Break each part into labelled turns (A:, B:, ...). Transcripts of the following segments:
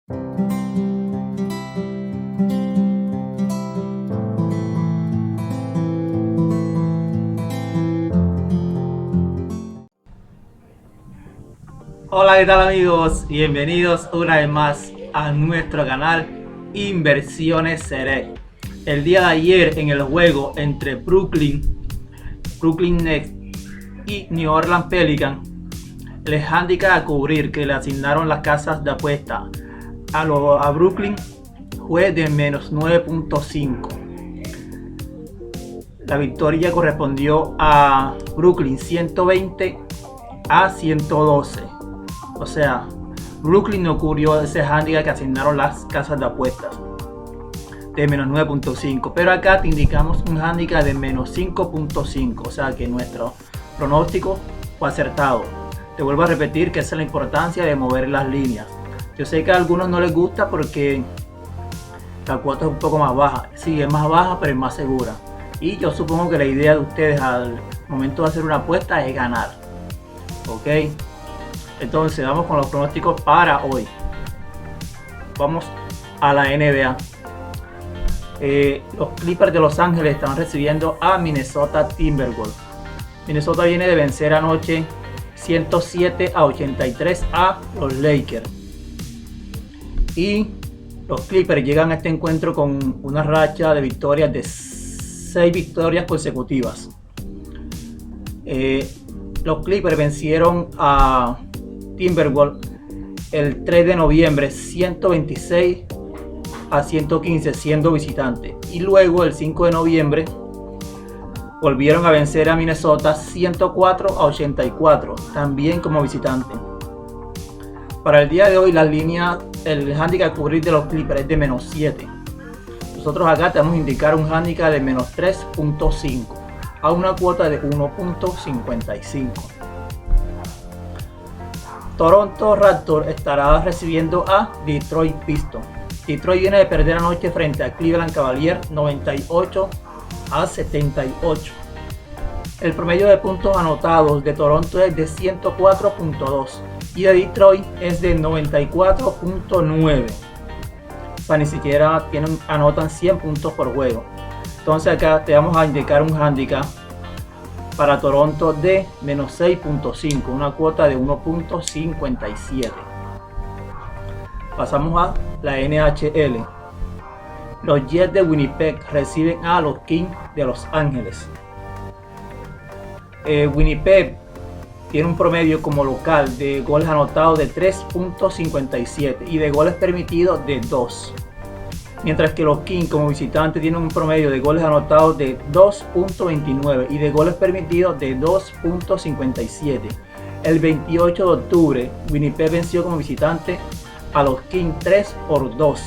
A: Hola, ¿qué tal amigos? Bienvenidos una vez más a nuestro canal Inversiones Seré. El día de ayer en el juego entre Brooklyn Nets y New Orleans Pelicans, el handicap a cubrir que le asignaron las casas de apuesta a Brooklyn fue de menos 9.5. La victoria correspondió a Brooklyn 120 a 112. O sea, Brooklyn no cubrió ese handicap que asignaron las casas de apuestas de menos 9.5, pero acá te indicamos un handicap de menos 5.5, o sea que nuestro pronóstico fue acertado. Te vuelvo a repetir que esa es la importancia de mover las líneas. Yo sé que a algunos no les gusta porque la cuota es un poco más baja. Sí, es más baja, pero es más segura. Y yo supongo que la idea de ustedes al momento de hacer una apuesta es ganar. Ok. Entonces vamos con los pronósticos para hoy. Vamos a la NBA. Los Clippers de Los Ángeles están recibiendo a Minnesota Timberwolves. Minnesota viene de vencer anoche 107 a 83 a los Lakers. Y los Clippers llegan a este encuentro con una racha de victorias de 6 victorias consecutivas. Los Clippers vencieron a Timberwolves el 3 de noviembre 126 a 115 siendo visitante, y luego el 5 de noviembre volvieron a vencer a Minnesota 104 a 84 también como visitante. Para el día de hoy la línea, el handicap a cubrir de los Clippers es de menos 7. Nosotros acá te vamos a indicar un handicap de menos 3.5 a una cuota de 1.55. Toronto Raptors estará recibiendo a Detroit Pistons. Detroit viene de perder anoche frente a Cleveland Cavaliers 98 a 78. El promedio de puntos anotados de Toronto es de 104.2 y de Detroit es de 94.9. O sea, ni siquiera anotan 100 puntos por juego. Entonces acá te vamos a indicar un handicap para Toronto de menos 6.5, una cuota de 1.57. Pasamos a la NHL. Los Jets de Winnipeg reciben a los Kings de Los Ángeles. Winnipeg tiene un promedio como local de goles anotados de 3.57 y de goles permitidos de 2. Mientras que los Kings como visitante tienen un promedio de goles anotados de 2.29 y de goles permitidos de 2.57. El 28 de octubre, Winnipeg venció como visitante a los Kings 3-2.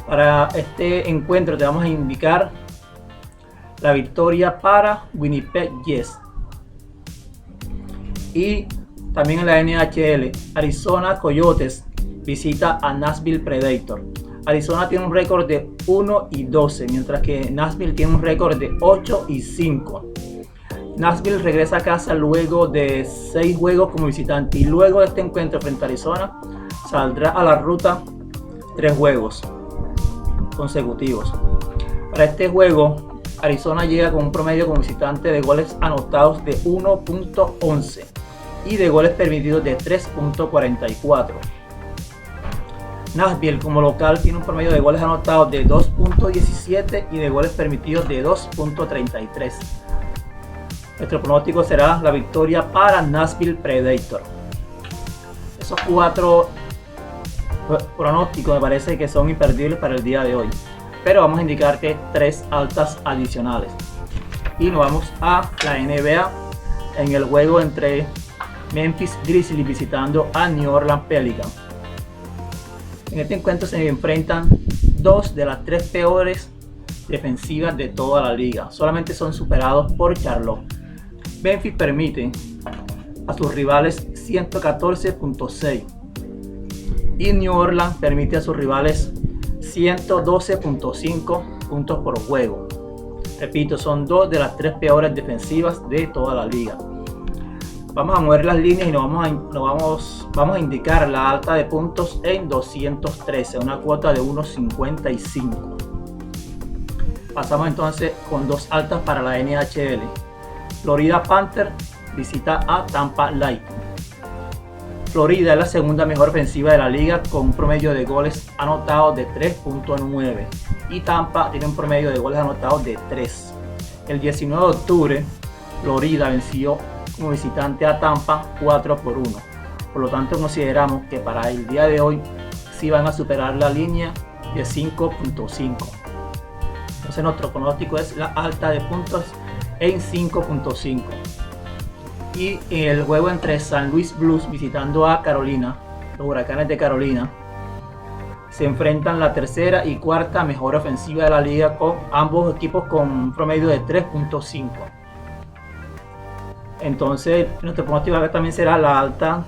A: Para este encuentro te vamos a indicar la victoria para Winnipeg Jets. Y también en la NHL, Arizona Coyotes visita a Nashville Predators. Arizona tiene un récord de 1-12, mientras que Nashville tiene un récord de 8-5. Nashville regresa a casa luego de 6 juegos como visitante y luego de este encuentro frente a Arizona saldrá a la ruta 3 juegos consecutivos. Para este juego Arizona llega con un promedio como visitante de goles anotados de 1.11 y de goles permitidos de 3.44. Nashville como local tiene un promedio de goles anotados de 2.17 y de goles permitidos de 2.33. Nuestro pronóstico será la victoria para Nashville Predators. Esos 4 pronósticos me parece que son imperdibles para el día de hoy, pero vamos a indicarte 3 altas adicionales. Y nos vamos a la NBA en el juego entre Memphis Grizzlies visitando a New Orleans Pelicans. En este encuentro se enfrentan 2 de las 3 peores defensivas de toda la liga. Solamente son superados por Charlotte. Memphis permite a sus rivales 114.6 y New Orleans permite a sus rivales 112.5 puntos por juego. Repito, son 2 de las 3 peores defensivas de toda la liga. Vamos a mover las líneas y vamos a indicar la alta de puntos en 213, una cuota de 1.55. Pasamos entonces con dos altas para la NHL. Florida Panthers visita a Tampa Lightning. Florida es la segunda mejor ofensiva de la liga con un promedio de goles anotados de 3.9 y Tampa tiene un promedio de goles anotados de 3. El 19 de octubre Florida venció como visitante a Tampa 4-1. Por lo tanto consideramos que para el día de hoy sí van a superar la línea de 5.5. Entonces nuestro pronóstico es la alta de puntos en 5.5. Y en el juego entre San Luis Blues visitando a Carolina, los Huracanes de Carolina, se enfrentan la tercera y cuarta mejor ofensiva de la liga, con ambos equipos con un promedio de 3.5. Entonces nuestro pronóstico acá también será la alta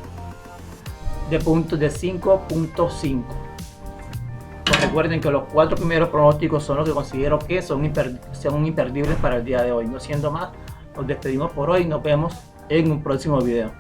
A: de puntos de 5.5. Recuerden que los 4 primeros pronósticos son los que considero que son imperdibles para el día de hoy. No siendo más, nos despedimos por hoy. Nos vemos en un próximo video.